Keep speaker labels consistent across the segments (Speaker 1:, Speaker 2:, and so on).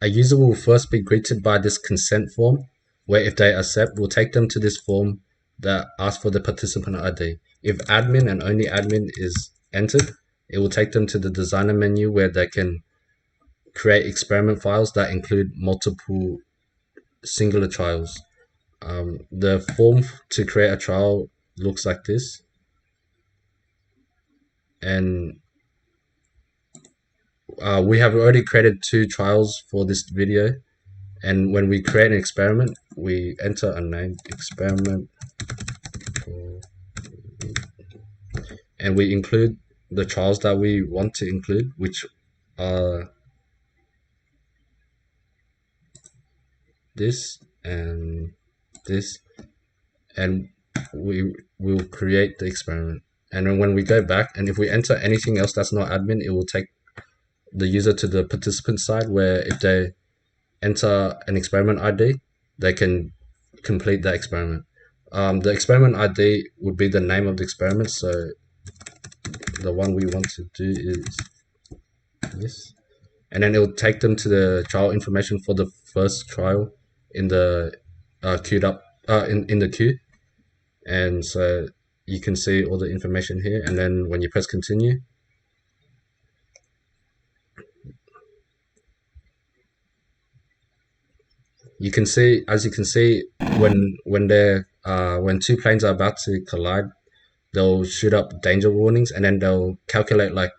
Speaker 1: a user will first be greeted by this consent form, where if they accept, we'll take them to this form that asks for the participant ID. If admin and only admin is entered, it will take them to the designer menu where they can create experiment files that include multiple singular trials. The form to create a trial looks like this, and we have already created 2 trials for this video. And when we create an experiment, we enter a name experiment, and we include the trials that we want to include, which are this and this, and we will create the experiment. And then when we go back, and if we enter anything else that's not admin, it will take the user to the participant side, where if they enter an experiment ID, they can complete that experiment. The experiment ID would be the name of the experiment, so the one we want to do is this. And then it will take them to the trial information for the first trial in the queued up in the queue. And so you can see all the information here, and then when you press continue, you can see, as you can see, when 2 planes are about to collide, they'll shoot up danger warnings, and then they'll calculate like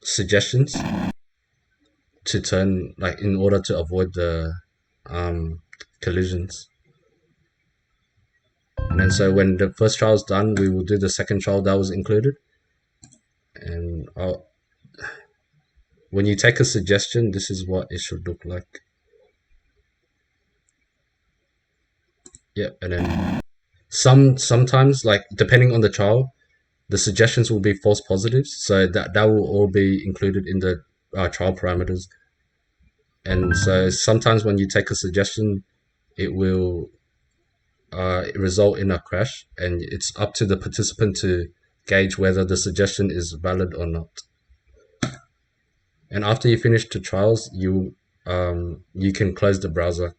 Speaker 1: suggestions to turn, like, in order to avoid the collisions. And then so when the first trial is done, we will do the second trial that was included. And when you take a suggestion, this is what it should look like. Yeah, and then sometimes, like, depending on the trial, the suggestions will be false positives, so that will all be included in the trial parameters. And so sometimes when you take a suggestion, it will result in a crash, and it's up to the participant to gauge whether the suggestion is valid or not. And after you finish the trials, you can close the browser.